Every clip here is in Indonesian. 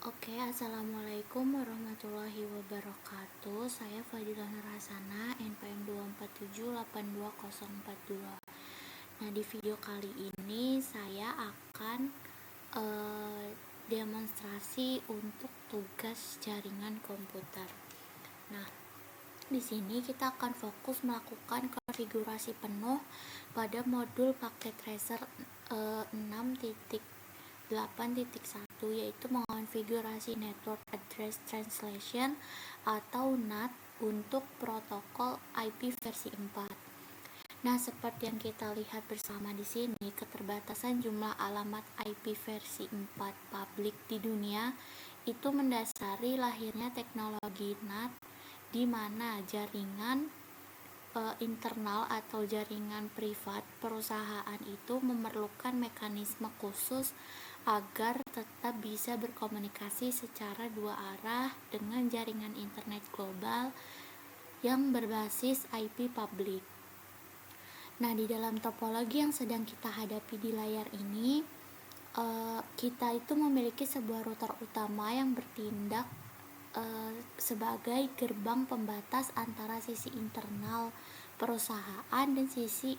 Oke, assalamualaikum warahmatullahi wabarakatuh. Saya Fadilah Nurhasana, NPM 247828042. Nah, di video kali ini saya akan demonstrasi untuk tugas jaringan komputer. Nah, di sini kita akan fokus melakukan konfigurasi penuh pada modul paket tracer 6.8.1, yaitu mengonfigurasi Network Address Translation atau NAT untuk protokol IP versi 4. Nah, seperti yang kita lihat bersama di sini, keterbatasan jumlah alamat IP versi 4 publik di dunia itu mendasari lahirnya teknologi NAT, di mana jaringan internal atau jaringan privat perusahaan itu memerlukan mekanisme khusus agar tetap bisa berkomunikasi secara dua arah dengan jaringan internet global yang berbasis IP publik. Nah, di dalam topologi yang sedang kita hadapi di layar ini, kita itu memiliki sebuah router utama yang bertindak sebagai gerbang pembatas antara sisi internal perusahaan dan sisi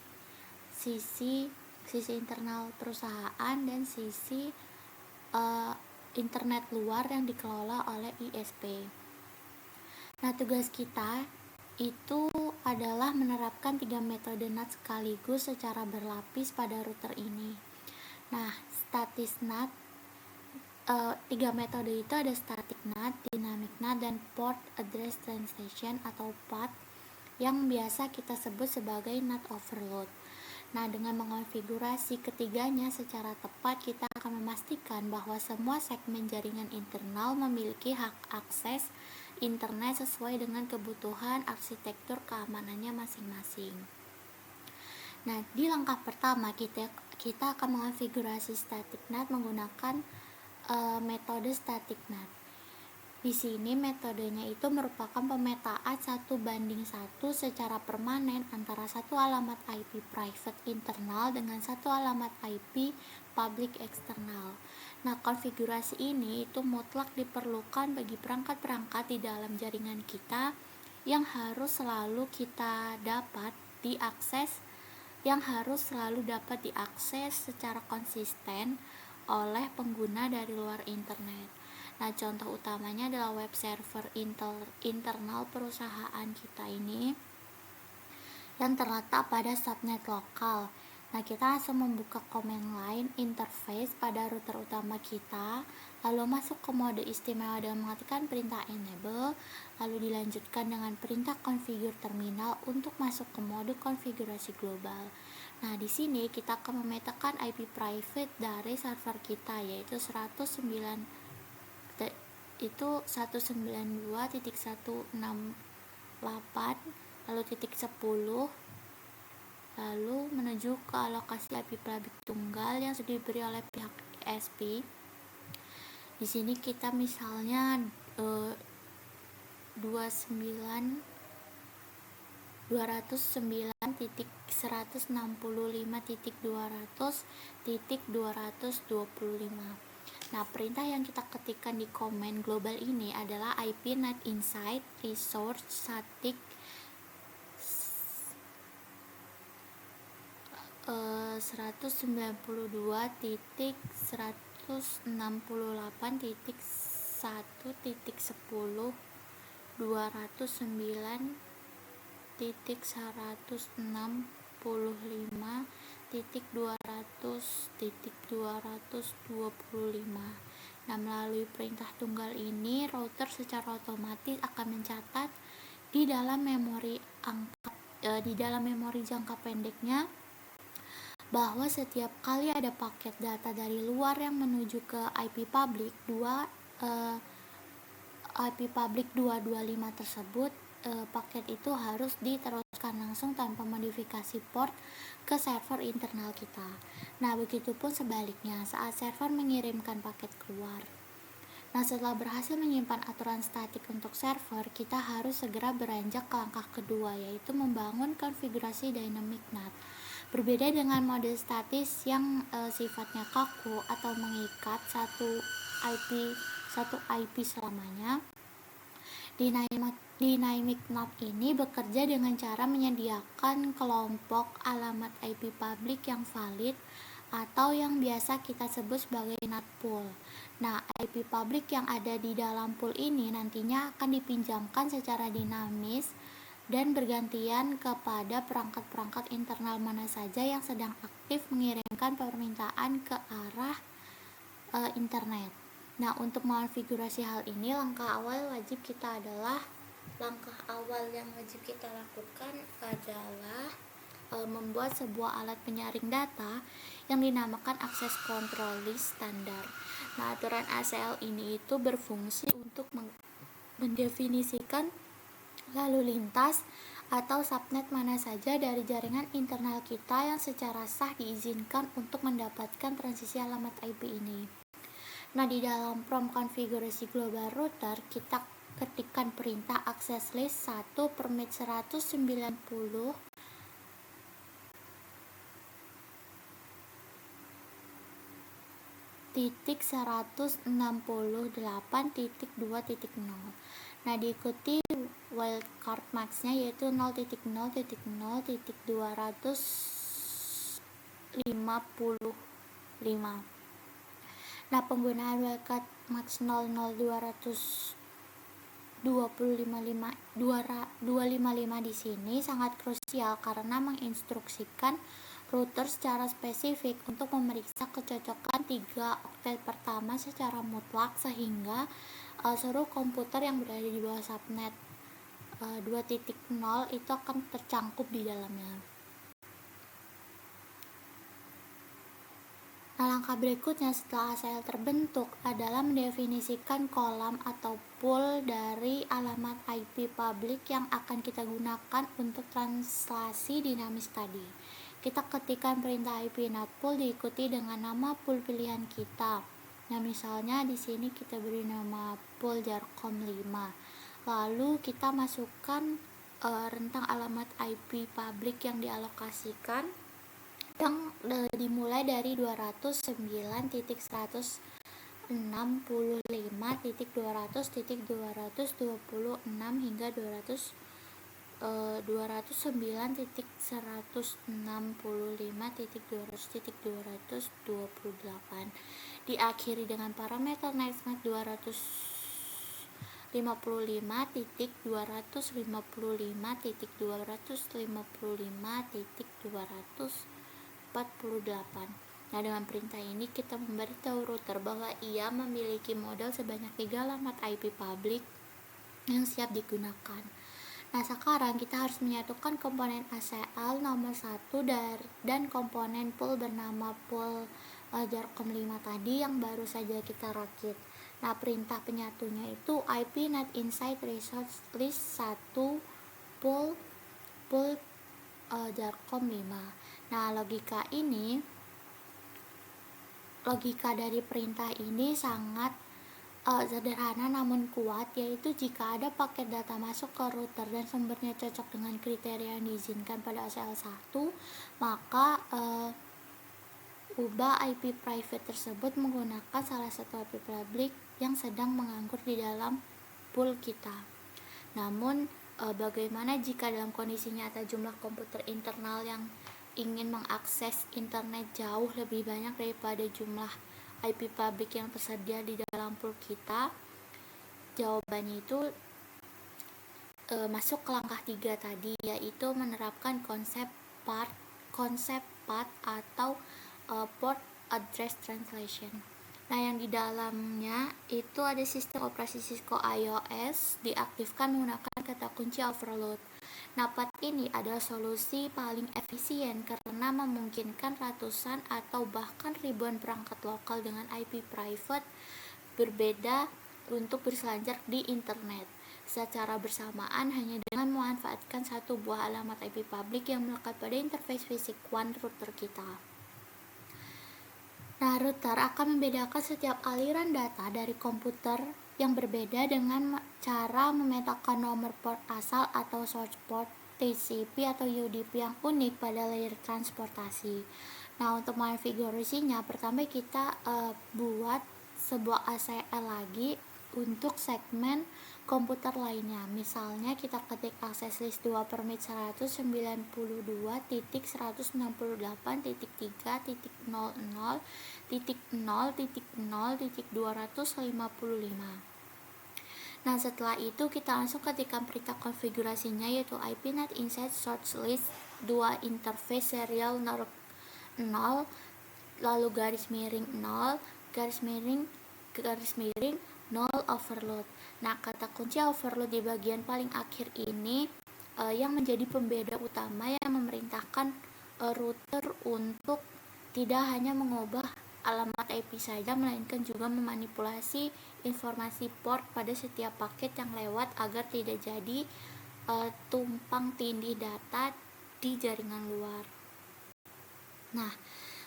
internal perusahaan dan sisi internet luar yang dikelola oleh ISP. Nah, tugas kita itu adalah menerapkan 3 metode NAT sekaligus secara berlapis pada router ini. Nah, statis NAT, 3 metode itu ada static NAT, dynamic NAT, dan port address translation atau PAT, yang biasa kita sebut sebagai NAT overload. Nah, dengan mengonfigurasi ketiganya secara tepat, kita akan memastikan bahwa semua segmen jaringan internal memiliki hak akses internet sesuai dengan kebutuhan arsitektur keamanannya masing-masing. Nah, di langkah pertama kita akan mengonfigurasi static NAT menggunakan metode static NAT. Di sini metodenya itu merupakan pemetaan 1:1 secara permanen antara satu alamat IP private internal dengan satu alamat IP public eksternal. Nah, konfigurasi ini itu mutlak diperlukan bagi perangkat-perangkat di dalam jaringan kita yang harus selalu dapat diakses secara konsisten oleh pengguna dari luar internet. Nah, contoh utamanya adalah web server internal perusahaan kita ini yang terletak pada subnet lokal. Nah, kita langsung membuka command line interface pada router utama kita, lalu masuk ke mode istimewa dengan mengetikkan perintah enable, lalu dilanjutkan dengan perintah configure terminal untuk masuk ke mode konfigurasi global. Nah, di sini kita akan memetakan IP private dari server kita, yaitu 192.168 lalu .10, lalu menuju ke alokasi IP publik tunggal yang sudah diberi oleh pihak ISP. Di sini kita misalnya 209.165.200.225. Nah, perintah yang kita ketikkan di command global ini adalah IP NAT inside resource static 192.168.1.10 209.165.200.225. Nah, melalui perintah tunggal ini, router secara otomatis akan mencatat di dalam memori jangka pendeknya bahwa setiap kali ada paket data dari luar yang menuju ke IP public 225 tersebut, paket itu harus diteruskan langsung tanpa modifikasi port ke server internal kita. Nah, begitupun sebaliknya saat server mengirimkan paket keluar. Nah, setelah berhasil menyimpan aturan statik untuk server, kita harus segera beranjak ke langkah kedua, yaitu membangun konfigurasi dynamic NAT. Berbeda dengan mode statis yang sifatnya kaku atau mengikat satu IP satu IP selamanya. Dynamic NAT ini bekerja dengan cara menyediakan kelompok alamat IP publik yang valid atau yang biasa kita sebut sebagai NAT pool. Nah, IP publik yang ada di dalam pool ini nantinya akan dipinjamkan secara dinamis dan bergantian kepada perangkat-perangkat internal mana saja yang sedang aktif mengirimkan permintaan ke arah internet. Nah, untuk mengonfigurasi hal ini, langkah awal yang wajib kita lakukan adalah membuat sebuah alat penyaring data yang dinamakan Access Control List standar. Nah, aturan ACL ini itu berfungsi untuk mendefinisikan lalu lintas atau subnet mana saja dari jaringan internal kita yang secara sah diizinkan untuk mendapatkan transisi alamat IP ini. Nah, di dalam prompt konfigurasi global router, kita ketikkan perintah access list 1 permit 190 titik 168.2.0. Nah, diikuti wildcard max-nya yaitu 0.0.0.255. Nah, penggunaan wildcard max 00255 di sini sangat krusial karena menginstruksikan router secara spesifik untuk memeriksa kecocokan 3 oktet pertama secara mutlak sehingga seluruh komputer yang berada di bawah subnet 2.0 itu akan tercangkup di dalamnya. Nah, langkah berikutnya setelah ACL terbentuk adalah mendefinisikan kolam atau pool dari alamat IP publik yang akan kita gunakan untuk translasi dinamis tadi. Kita ketikkan perintah IP NAT pool diikuti dengan nama pool pilihan kita. Nah, misalnya di sini kita beri nama pool jarcom 5. Lalu kita masukkan rentang alamat IP publik yang dialokasikan yang dimulai dari 209.200.200.226 hingga 209.165.200.228 diakhiri dengan parameter nextnet 255.255.255.248. Nah, dengan perintah ini kita memberitahu router bahwa ia memiliki modal sebanyak 3 alamat IP publik yang siap digunakan. Nah, sekarang kita harus menyatukan komponen ACL nomor 1 dan komponen pool bernama pool jarcom 5 tadi yang baru saja kita rakit. Nah, perintah penyatunya itu IP NAT inside resource list 1 pool jarcom 5. Nah, logika dari perintah ini sangat sederhana namun kuat, yaitu jika ada paket data masuk ke router dan sumbernya cocok dengan kriteria yang diizinkan pada ACL 1, maka ubah IP private tersebut menggunakan salah satu IP public yang sedang menganggur di dalam pool kita. Namun, bagaimana jika dalam kondisi nyata jumlah komputer internal yang ingin mengakses internet jauh lebih banyak daripada jumlah IP public yang tersedia di dalam pool kita? Jawabannya itu masuk ke langkah 3 tadi, yaitu menerapkan konsep path atau port address translation. Nah, yang di dalamnya itu ada sistem operasi Cisco iOS diaktifkan menggunakan kata kunci overload. Nah, path ini adalah solusi paling efisien karena memungkinkan ratusan atau bahkan ribuan perangkat lokal dengan IP private berbeda untuk berselancar di internet secara bersamaan hanya dengan memanfaatkan satu buah alamat IP publik yang melekat pada interface fisik WAN router kita. Nah, router akan membedakan setiap aliran data dari komputer yang berbeda dengan cara memetakan nomor port asal atau source port, TCP atau UDP yang unik pada layer transportasi. Nah, untuk mengonfigurasinya, pertama kita buat sebuah ACL lagi untuk segmen komputer lainnya. Misalnya kita ketik akses list 2 permit 192.168.3.00.0.0.255. Nah, setelah itu kita langsung ketikkan perintah konfigurasinya, yaitu ipnet inside source list 2 interface serial 0, lalu garis miring 0, garis miring 0 overload. Nah, kata kunci overload di bagian paling akhir ini yang menjadi pembeda utama yang memerintahkan router untuk tidak hanya mengubah alamat IP saja, melainkan juga memanipulasi informasi port pada setiap paket yang lewat agar tidak jadi tumpang tindih data di jaringan luar. Nah,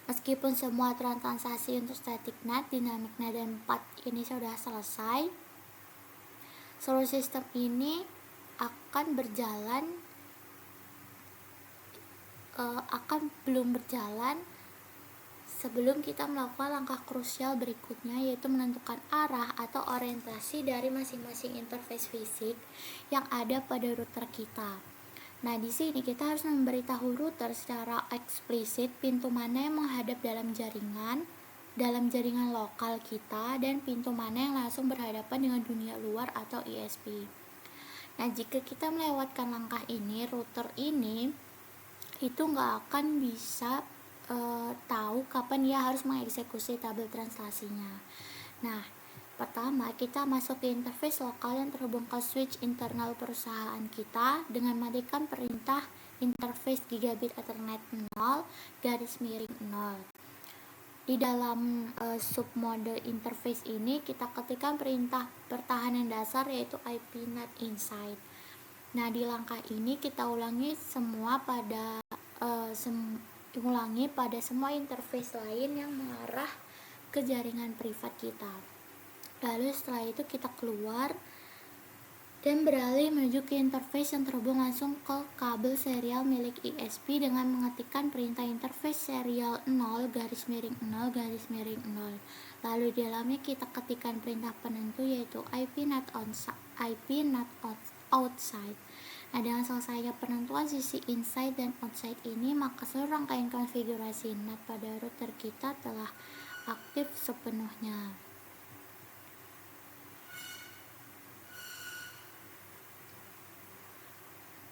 meskipun semua aturan transaksi untuk static NAT, dynamic NAT, dan 4 ini sudah selesai, seluruh sistem ini belum berjalan sebelum kita melakukan langkah krusial berikutnya, yaitu menentukan arah atau orientasi dari masing-masing interface fisik yang ada pada router kita. Nah, di sini kita harus memberitahu router secara eksplisit pintu mana yang menghadap dalam jaringan lokal kita, dan pintu mana yang langsung berhadapan dengan dunia luar atau ISP. Nah, jika kita melewatkan langkah ini, router ini itu nggak akan bisa tahu kapan dia harus mengeksekusi tabel translasinya. Nah, pertama kita masuk ke interface lokal yang terhubung ke switch internal perusahaan kita dengan matikan perintah interface gigabit ethernet 0 garis miring 0. Di dalam submode interface ini kita ketikkan perintah pertahanan dasar, yaitu ipnet inside. Nah, di langkah ini kita ulangi pada semua interface lain yang mengarah ke jaringan privat kita. Lalu setelah itu kita keluar dan beralih menuju ke interface yang terhubung langsung ke kabel serial milik ISP dengan mengetikkan perintah interface serial 0 garis miring 0 garis miring 0. Lalu di dalamnya kita ketikkan perintah penentu, yaitu ipnet outside. Nah, dengan selesainya penentuan sisi inside dan outside ini, maka seluruh rangkaian konfigurasi NAT pada router kita telah aktif sepenuhnya.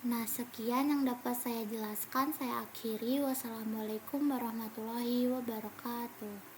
Nah, sekian yang dapat saya jelaskan. Saya akhiri. Wassalamualaikum warahmatullahi wabarakatuh.